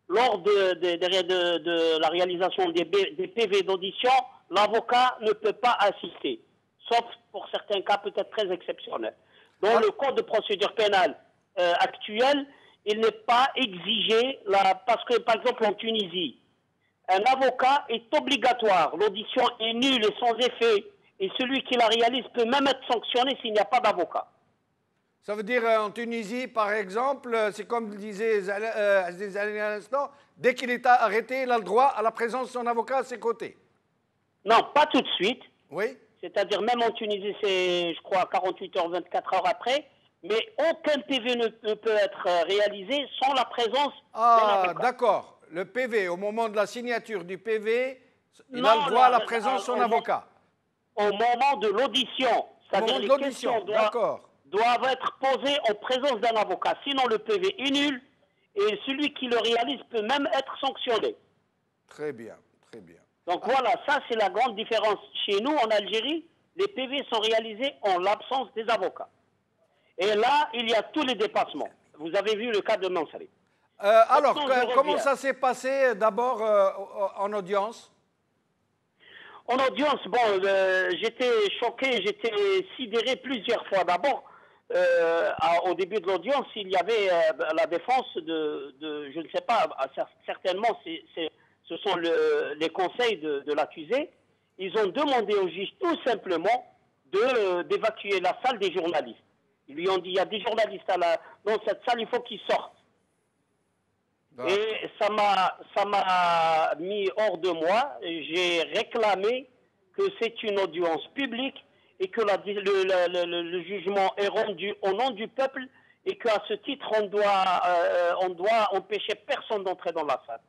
Lors de la réalisation des PV d'audition, l'avocat ne peut pas assister, sauf pour certains cas peut-être très exceptionnels. Dans le code de procédure pénale actuel, il n'est pas exigé, parce que par exemple en Tunisie, un avocat est obligatoire, l'audition est nulle et sans effet, et celui qui la réalise peut même être sanctionné s'il n'y a pas d'avocat. Ça veut dire en Tunisie, par exemple, c'est comme disait Azdine Zalani à l'instant, dès qu'il est arrêté, il a le droit à la présence de son avocat à ses côtés. Non, pas tout de suite. Oui. C'est-à-dire même en Tunisie, c'est, je crois, 48 heures, 24 heures après, mais aucun PV ne peut être réalisé sans la présence d'un avocat. Ah, d'accord. Le PV, au moment de la signature du PV, il a le droit à la présence de son avocat. Au moment de l'audition. C'est-à-dire les questions doivent être posées en présence d'un avocat. Sinon, le PV est nul et celui qui le réalise peut même être sanctionné. Très bien, très bien. Donc voilà, ça c'est la grande différence. Chez nous, en Algérie, les PV sont réalisés en l'absence des avocats. Et là, il y a tous les dépassements. Vous avez vu le cas de Mansari. Alors, comment ça s'est passé d'abord en audience? En audience, bon, j'étais choqué, j'étais sidéré plusieurs fois. D'abord, au début de l'audience, il y avait la défense je ne sais pas, certainement, ce sont les conseils de l'accusé. Ils ont demandé au juge tout simplement d'évacuer la salle des journalistes. Ils lui ont dit, il y a des journalistes dans cette salle, il faut qu'ils sortent. Et ça m'a mis hors de moi. J'ai réclamé que c'est une audience publique et que le jugement est rendu au nom du peuple et qu'à ce titre, on doit empêcher personne d'entrer dans la salle.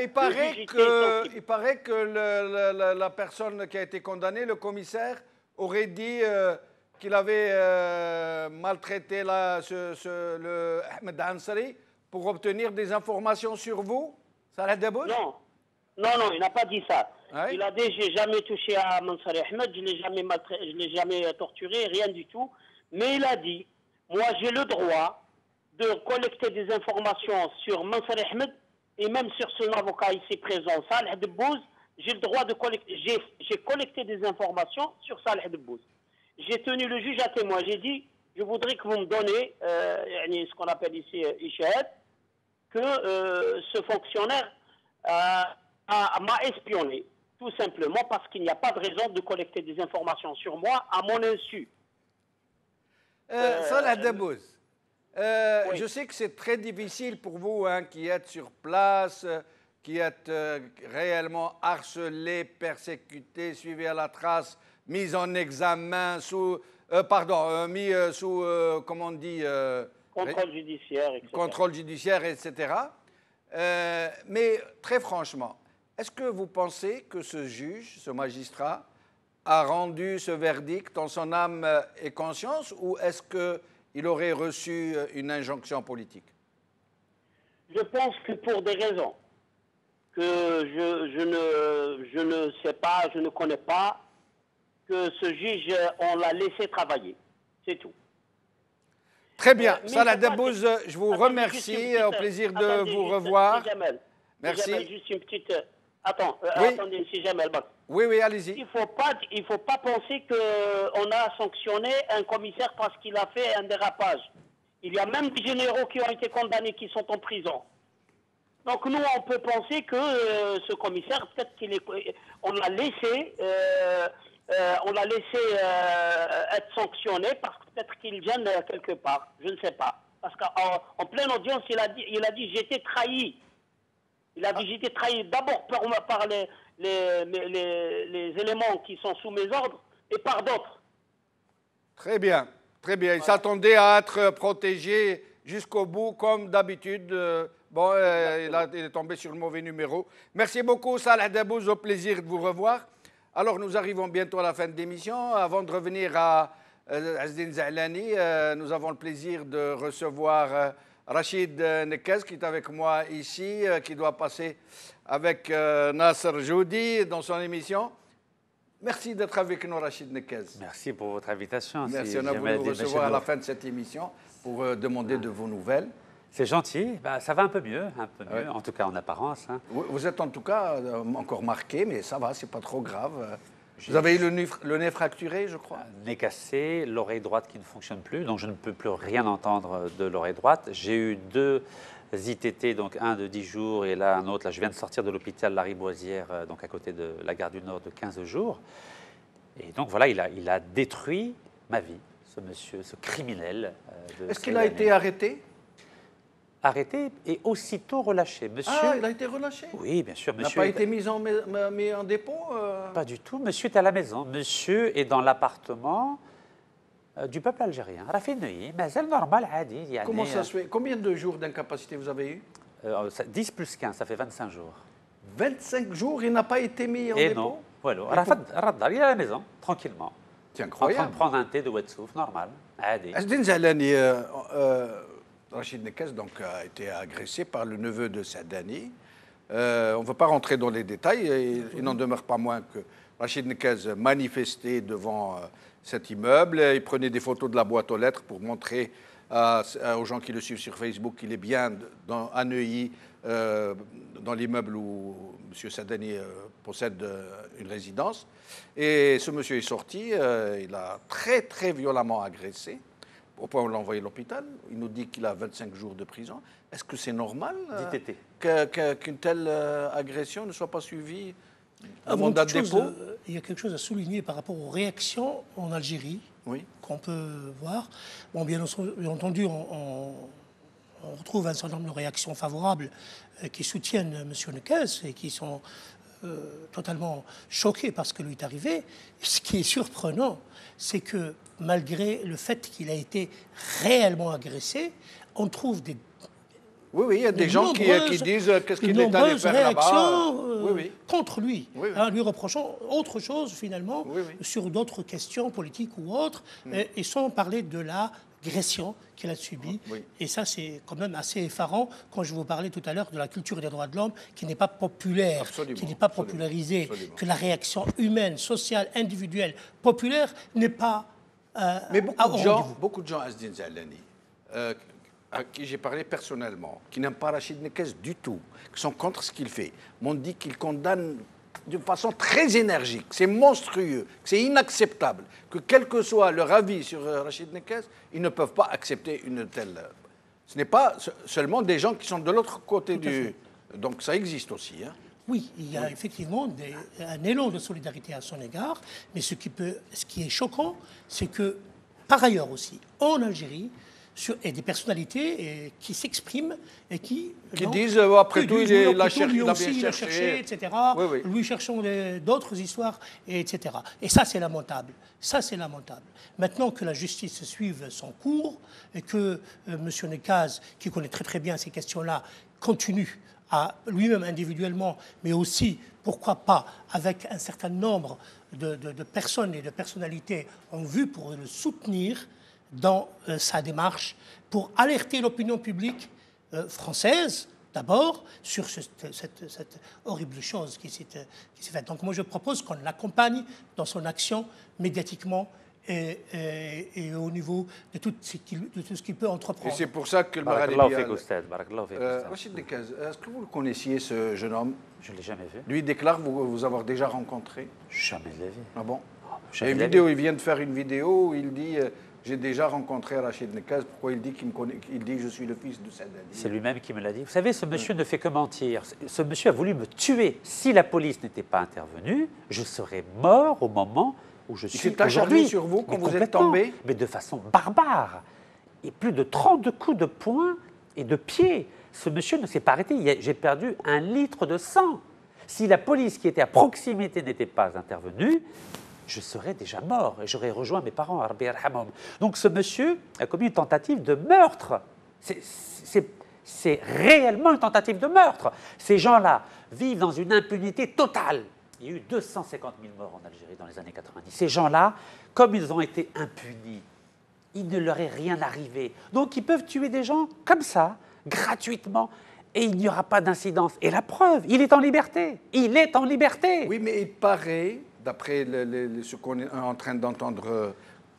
Il paraît que la personne qui a été condamnée, le commissaire, aurait dit qu'il avait maltraité le Ahmed Ansari pour obtenir des informations sur vous, Salah Dabbouz? Non, il n'a pas dit ça. Ouais. Il a dit, j'ai jamais touché à Mansari Ahmed, je ne l'ai jamais torturé, rien du tout. Mais il a dit, moi j'ai le droit de collecter des informations sur Mansari Ahmed et même sur son avocat ici présent, Salah Dabbouz. J'ai le droit de collecter, j'ai collecté des informations sur Salah Dabbouz. J'ai tenu le juge à témoin, j'ai dit, je voudrais que vous me donnez ce qu'on appelle ici Ishahad, que ce fonctionnaire m'a espionné, tout simplement parce qu'il n'y a pas de raison de collecter des informations sur moi à mon insu. Salah Dabbouz, oui. Je sais que c'est très difficile pour vous qui êtes sur place, qui êtes réellement harcelé, persécuté, suivi à la trace, mis en examen, mis sous, comment on dit, contrôle judiciaire, etc. Contrôle judiciaire, etc. Mais très franchement, est-ce que vous pensez que ce juge, ce magistrat, a rendu ce verdict en son âme et conscience, ou est-ce qu'il aurait reçu une injonction politique? Je pense que pour des raisons que je ne sais pas, je ne connais pas, que ce juge, on l'a laissé travailler. C'est tout. Très bien. Salah Debbouze, je vous remercie. Au plaisir de vous revoir. Merci. Jamel, juste une petite... Oui. Attendez, si Jamel. Oui, oui, allez-y. Il faut pas penser qu'on a sanctionné un commissaire parce qu'il a fait un dérapage. Il y a même des généraux qui ont été condamnés, qui sont en prison. Donc nous, on peut penser que ce commissaire, peut-être on l'a laissé... on l'a laissé être sanctionné parce que peut-être qu'il vient quelque part. Je ne sais pas. Parce qu'en pleine audience, il a dit j'étais trahi. Il a dit j'étais trahi d'abord par les éléments qui sont sous mes ordres et par d'autres. Très bien, très bien. Il s'attendait à être protégé jusqu'au bout, comme d'habitude. Bon, il est tombé sur le mauvais numéro. Merci beaucoup, Salah Debbouze. Au plaisir de vous revoir. Alors, nous arrivons bientôt à la fin de l'émission. Avant de revenir à Azdine Zahlani, nous avons le plaisir de recevoir Rachid Nekez, qui est avec moi ici, qui doit passer avec Nasser Joudi dans son émission. Merci d'être avec nous, Rachid Nekez. Merci pour votre invitation. Merci, on a voulu vous recevoir à la fin de cette émission pour demander de vos nouvelles. C'est gentil, ça va un peu mieux, ouais. En tout cas en apparence. Hein. Vous êtes en tout cas encore marqué, mais ça va, c'est pas trop grave. Vous avez eu le nez fracturé, je crois. Nez cassé, l'oreille droite qui ne fonctionne plus, donc je ne peux plus rien entendre de l'oreille droite. J'ai eu 2 ITT, donc un de 10 jours et là un autre. Là, je viens de sortir de l'hôpital Lariboisière, donc à côté de la gare du Nord, de 15 jours. Et donc voilà, il a détruit ma vie, ce monsieur, ce criminel. Est-ce qu'il a été arrêté ? Arrêté et aussitôt relâché. Monsieur... Ah, il a été relâché? Oui, bien sûr. Monsieur n'a pas été mis en dépôt Pas du tout. Monsieur est à la maison. Monsieur est dans l'appartement du peuple algérien. normal, Comment ça se fait? Combien de jours d'incapacité vous avez eu? 10 plus 15, ça fait 25 jours. 25 jours, il n'a pas été mis en dépôt? Non. Voilà. Il est à la maison, tranquillement. C'est incroyable. En train de prendre un thé de Wetsouf, normal. Azdine Zahlani, Rachid Nekez a été agressé par le neveu de Saadani. On ne va pas rentrer dans les détails. Il n'en demeure pas moins que Rachid Nekez manifestait devant cet immeuble. Il prenait des photos de la boîte aux lettres pour montrer aux gens qui le suivent sur Facebook qu'il est bien à Neuilly, dans l'immeuble où M. Saadani possède une résidence. Et ce monsieur est sorti. Il a très, très violemment agressé. Au point où on l'a envoyé à l'hôpital. Il nous dit qu'il a 25 jours de prison. Est-ce que c'est normal qu'une telle agression ne soit pas suivie avant date de dépôt? Il y a quelque chose à souligner par rapport aux réactions en Algérie qu'on peut voir. Bon, bien entendu, on retrouve un certain nombre de réactions favorables qui soutiennent M. Nekez et qui sont totalement choqués par ce que lui est arrivé. Ce qui est surprenant, c'est que malgré le fait qu'il a été réellement agressé, on trouve des... Oui, il y a des gens qui disent qu'est-ce qu'il est allé faire là-bas. Contre lui, lui reprochant autre chose finalement sur d'autres questions politiques ou autres, et sans parler de l'agression qu'il a subie. Et ça, c'est quand même assez effarant quand je vous parlais tout à l'heure de la culture des droits de l'homme qui n'est pas populaire, qui n'est pas popularisée, que la réaction humaine, sociale, individuelle, populaire n'est pas... Mais beaucoup de gens, Azdine Zahlani, à qui j'ai parlé personnellement, qui n'aiment pas Rachid Nekez du tout, qui sont contre ce qu'il fait, m'ont dit qu'il condamne de façon très énergique, c'est monstrueux, que c'est inacceptable, que quel que soit leur avis sur Rachid Nekez, ils ne peuvent pas accepter une telle... Ce n'est pas seulement des gens qui sont de l'autre côté du... Donc ça existe aussi. Hein. Oui, il y a effectivement un élan de solidarité à son égard, mais ce qui est choquant, c'est que, par ailleurs aussi, en Algérie, et des personnalités qui s'expriment et qui disent après tout, il a cherché, etc. Lui cherchons d'autres histoires, etc. Et ça, c'est lamentable. Ça, c'est lamentable. Maintenant que la justice suive son cours et que M. Nekez, qui connaît très très bien ces questions-là, continue lui-même individuellement, mais aussi, pourquoi pas, avec un certain nombre de personnes et de personnalités en vue pour le soutenir dans sa démarche, pour alerter l'opinion publique française, d'abord, sur cette horrible chose qui s'est faite. Donc moi, je propose qu'on l'accompagne dans son action médiatiquement et au niveau de tout ce qu'il peut entreprendre. Et c'est pour ça que le Barakallahu fik, Oustad. Barakallahu fik, Oustad. Rachid Nekaz, est-ce que vous le connaissiez, ce jeune homme? Je ne l'ai jamais vu. Lui déclare vous avoir déjà rencontré. Jamais de la vie. Ah bon? Jamais Il y a une vidéo, il vient de faire une vidéo où il dit j'ai déjà rencontré Rachid Nekaz. Pourquoi il dit qu'il me connaît? Il dit je suis le fils de Saad Ali. C'est lui-même qui me l'a dit. Vous savez, ce monsieur ne fait que mentir. Ce monsieur a voulu me tuer. Si la police n'était pas intervenue, je serais mort au moment où je suis aujourd'hui. Il s'est acharné sur vous quand vous êtes tombé? Mais de façon barbare. Et plus de 32 coups de poing et de pied. Ce monsieur ne s'est pas arrêté. J'ai perdu 1 litre de sang. Si la police qui était à proximité n'était pas intervenue, je serais déjà mort et j'aurais rejoint mes parents. Donc ce monsieur a commis une tentative de meurtre. C'est réellement une tentative de meurtre. Ces gens-là vivent dans une impunité totale. Il y a eu 250 000 morts en Algérie dans les années 90. Ces gens-là, comme ils ont été impunis, il ne leur est rien arrivé. Donc ils peuvent tuer des gens comme ça, gratuitement, et il n'y aura pas d'incidence. Et la preuve, il est en liberté. Il est en liberté. Oui, mais il paraît, d'après ce qu'on est en train d'entendre,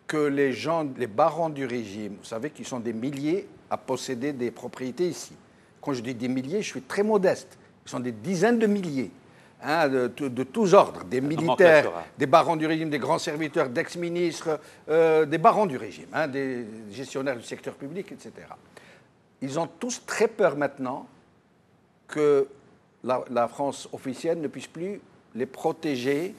que les gens, les barons du régime, vous savez qu'ils sont des milliers à posséder des propriétés ici. Quand je dis des milliers, je suis très modeste. Ils sont des dizaines de milliers. Hein, de tous ordres, des militaires, des barons du régime, des grands serviteurs, d'ex-ministres, des barons du régime, hein, des gestionnaires du secteur public, etc. Ils ont tous très peur maintenant que la France officielle ne puisse plus les protéger,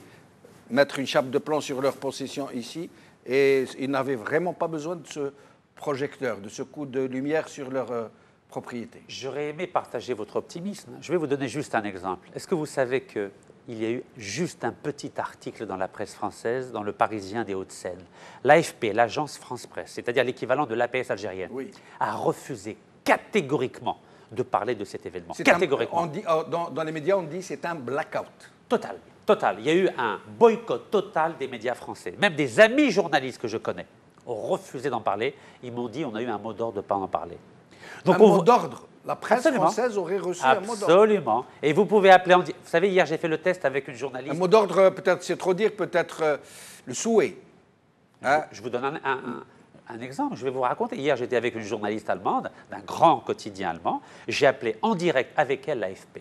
mettre une chape de plomb sur leur possession ici, et ils n'avaient vraiment pas besoin de ce projecteur, de ce coup de lumière sur leur propriété. J'aurais aimé partager votre optimisme. Je vais vous donner juste un exemple. Est-ce que vous savez qu'il y a eu juste un petit article dans la presse française, dans le Parisien des Hauts-de-Seine? L'AFP, l'agence France-Presse, c'est-à-dire l'équivalent de l'APS algérienne, oui, a refusé catégoriquement de parler de cet événement. Catégoriquement. On dit, dans les médias, on dit c'est un blackout. Total, total. Il y a eu un boycott total des médias français. Même des amis journalistes que je connais ont refusé d'en parler. Ils m'ont dit on a eu un mot d'ordre de ne pas en parler. Donc un mot d'ordre. La presse française aurait reçu un mot d'ordre. Absolument. Et vous pouvez appeler en... Vous savez, hier, j'ai fait le test avec une journaliste. Un mot d'ordre, peut-être, c'est trop dire, peut-être le souhait. Hein? Je vous donne un exemple. Je vais vous raconter. Hier, j'étais avec une journaliste allemande, d'un grand quotidien allemand. J'ai appelé en direct avec elle l'AFP.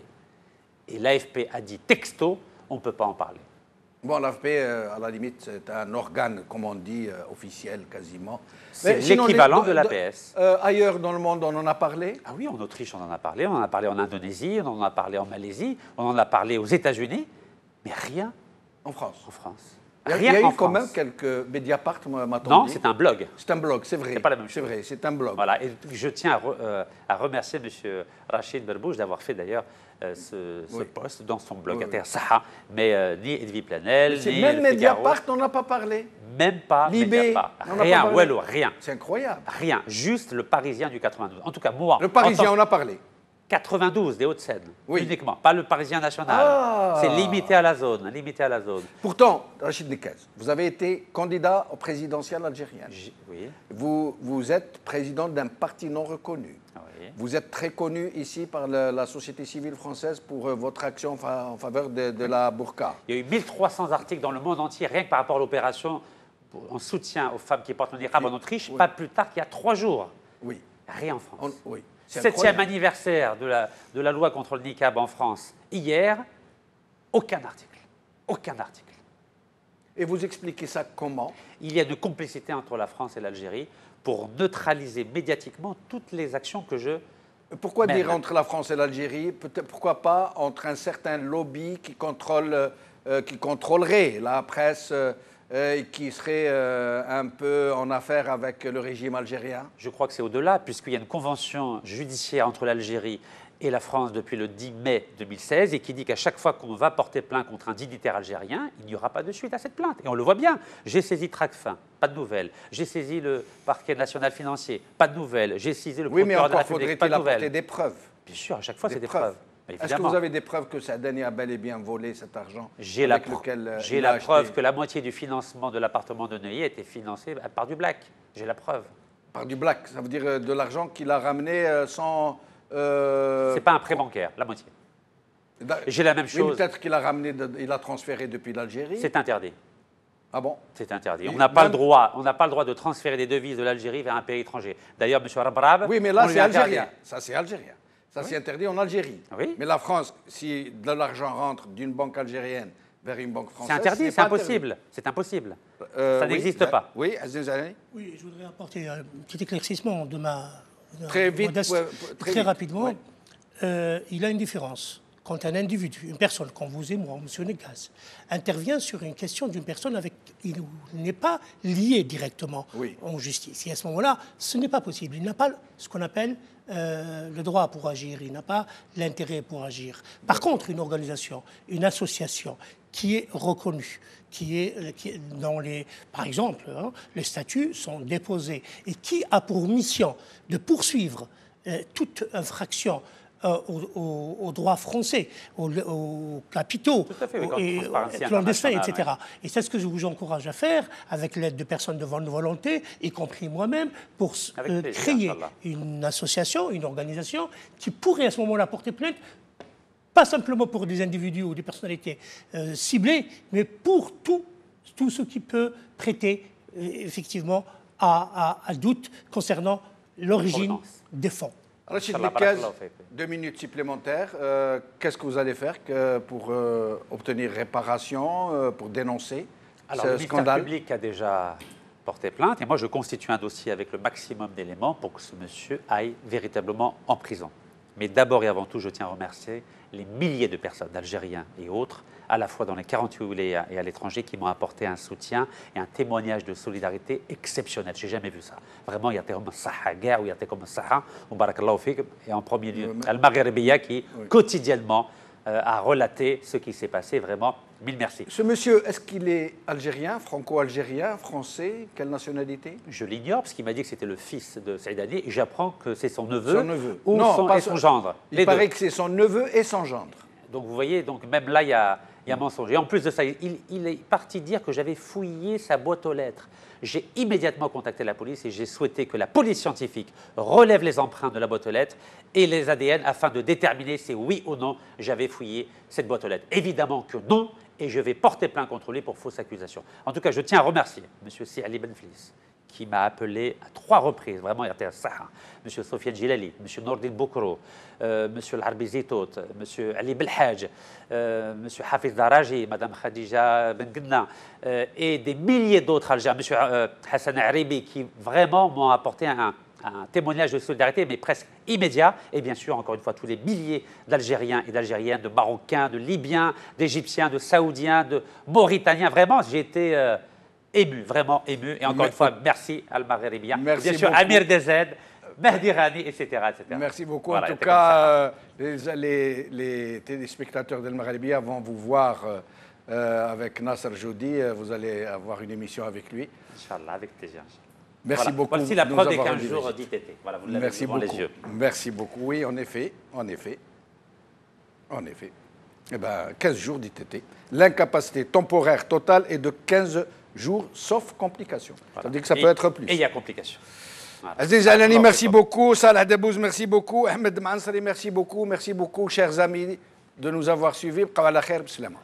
Et l'AFP a dit texto, on ne peut pas en parler. Bon, l'AFP, à la limite, c'est un organe, comme on dit, officiel quasiment. C'est l'équivalent de l'APS. Ailleurs dans le monde, on en a parlé? Ah oui, en Autriche, on en a parlé. On en a parlé en Indonésie, on en a parlé en Malaisie, on en a parlé aux États-Unis, mais rien en France. En France. Il y a eu quand même quelques Mediapart, m'a-t-on dit. Non, c'est un blog. C'est un blog, c'est vrai. C'est pas la même chose. C'est vrai, c'est un blog. Voilà, et je tiens à remercier M. Rachid Berbouche d'avoir fait d'ailleurs ce poste dans son blog Saha, mais ni Edwy Planel, ni même Figaro. Mediapart, on n'a pas parlé. Même pas Mediapart. Rien, Wello, rien. C'est incroyable. Rien, juste le Parisien du 92. En tout cas, moi. Le Parisien, on a parlé. 92 des Hauts-de-Seine, uniquement, pas le Parisien national. C'est limité à la zone, limité à la zone. Pourtant, Rachid Nekaz, vous avez été candidat au présidentiel algérien. Oui. Vous êtes président d'un parti non reconnu. Oui. Vous êtes très connu ici par la société civile française pour votre action en faveur de la burqa. Il y a eu 1300 articles dans le monde entier, rien que par rapport à l'opération en soutien aux femmes qui portent le niqab en Autriche, pas plus tard qu'il y a 3 jours. Oui. Rien en France. Oui. 7e anniversaire de la loi contre le niqab en France. Hier, aucun article. Aucun article. Et vous expliquez ça comment? Il y a une complicité entre la France et l'Algérie pour neutraliser médiatiquement toutes les actions que je... Pourquoi dire entre la France et l'Algérie? Pourquoi pas entre un certain lobby qui contrôlerait la presse qui serait un peu en affaire avec le régime algérien? Je crois que c'est au-delà, puisqu'il y a une convention judiciaire entre l'Algérie et la France depuis le 10 mai 2016 et qui dit qu'à chaque fois qu'on va porter plainte contre un dignitaire algérien, il n'y aura pas de suite à cette plainte. Et on le voit bien. J'ai saisi Tracfin, pas de nouvelles. J'ai saisi le parquet national financier, pas de nouvelles. J'ai saisi le procureur de la République, pas de nouvelles. Oui, mais encore faudrait-il apporter des preuves. Bien sûr, à chaque fois, c'est des preuves. Est-ce que vous avez des preuves que Saadani a bel et bien volé cet argent? J'ai la preuve que la moitié du financement de l'appartement de Neuilly a été financé par du black. J'ai la preuve. Par du black, ça veut dire de l'argent qu'il a ramené sans... C'est pas un prêt bancaire, la moitié. J'ai la même chose. Oui, peut-être qu'il a ramené, il a transféré depuis l'Algérie. C'est interdit. Ah bon? C'est interdit. On n'a pas le droit. On n'a pas le droit de transférer des devises de l'Algérie vers un pays étranger. D'ailleurs, M. Rabrab. Oui, mais là, c'est algérien. Ça, c'est algérien. Ça, c'est interdit en Algérie. Oui. Mais la France, si de l'argent rentre d'une banque algérienne vers une banque française, c'est interdit, c'est impossible. C'est impossible. Ça n'existe pas. Oui, Aziz Alani. Oui, je voudrais apporter un petit éclaircissement de ma... Très vite, très rapidement. Oui. Il y a une différence. Quand un individu, une personne, comme vous et moi, M. Negaz, intervient sur une question d'une personne avec qui il n'est pas lié directement en justice. Et à ce moment-là, ce n'est pas possible. Il n'a pas ce qu'on appelle le droit pour agir, il n'a pas l'intérêt pour agir. Par contre, une organisation, une association qui est reconnue, qui est dans les... Par exemple, les statuts sont déposés et qui a pour mission de poursuivre toute infraction aux droits français, aux capitaux, clandestins, etc. Et c'est ce que je vous encourage à faire avec l'aide de personnes de bonne volonté, y compris moi-même, pour créer une association, une organisation qui pourrait à ce moment-là porter plainte, pas simplement pour des individus ou des personnalités ciblées, mais pour tout ce qui peut prêter effectivement à doute concernant l'origine des fonds. Rachid Lekaz, 2 minutes supplémentaires. Qu'est-ce que vous allez faire pour obtenir réparation, pour dénoncer ce scandale? Le ministère public a déjà porté plainte et moi je constitue un dossier avec le maximum d'éléments pour que ce monsieur aille véritablement en prison. Mais d'abord et avant tout, je tiens à remercier les milliers de personnes, d'Algériens et autres, à la fois dans les 48 wilayas et à l'étranger, qui m'ont apporté un soutien et un témoignage de solidarité exceptionnel. Je n'ai jamais vu ça. Vraiment, il y a comme Saha Guerre, ou il y a comme Saha, ou Barakallahu Fik, et en premier lieu, Al-Maghribiya, qui quotidiennement a relaté ce qui s'est passé. Vraiment, mille merci. Ce monsieur, est-ce qu'il est algérien, franco-algérien, français? Quelle nationalité? Je l'ignore, parce qu'il m'a dit que c'était le fils de Saïdani, et j'apprends que c'est son neveu, ou son gendre. Il paraît que c'est son neveu et son gendre. Donc vous voyez, donc même là, il y a mensonge. Et en plus de ça, il est parti dire que j'avais fouillé sa boîte aux lettres. J'ai immédiatement contacté la police et j'ai souhaité que la police scientifique relève les empreintes de la boîte aux lettres et les ADN afin de déterminer si oui ou non j'avais fouillé cette boîte aux lettres. Évidemment que non, et je vais porter plainte contre lui pour fausse accusation. En tout cas, je tiens à remercier M. Si Ali Benflis, qui m'a appelé à 3 reprises, vraiment, il était à Saha, M. Sofiane Jilali, M. Nordin Boukro, M. Al-Harbi Zitout, M. Ali Belhaj, M. Hafiz Daraji, Mme Khadija Bengenna, et des milliers d'autres Algériens, M. Hassan Aribi, qui vraiment m'ont apporté un témoignage de solidarité, mais presque immédiat. Et bien sûr, encore une fois, tous les milliers d'Algériens et d'Algériennes, de Marocains, de Libyens, d'Égyptiens, de Saoudiens, de Mauritaniens. Vraiment, j'ai été... ému, vraiment ému. Et encore une fois, merci Al-Maghribiya. Bien sûr, Amir Dezed, Mehdi Rani, etc., etc. Merci beaucoup. Voilà, en tout cas, les téléspectateurs d'Al-Maghribiya vont vous voir avec Nasser Joudi. Vous allez avoir une émission avec lui. Inch'Allah, avec plaisir. Merci beaucoup. Voici la preuve des 15 jours d'ITT. Voilà, vous l'avez devant les yeux. Merci beaucoup. Oui, en effet. Eh bien, 15 jours d'ITT. L'incapacité temporaire totale est de 15 jours, sauf complications. Voilà. Ça veut dire que ça peut être plus. Et il y a complications. Voilà. Aziz Alani, merci beaucoup. Salah Debbouz, merci beaucoup. Ahmed Mansari, merci beaucoup. Merci beaucoup, chers amis, de nous avoir suivis. Qawala khair, bislama.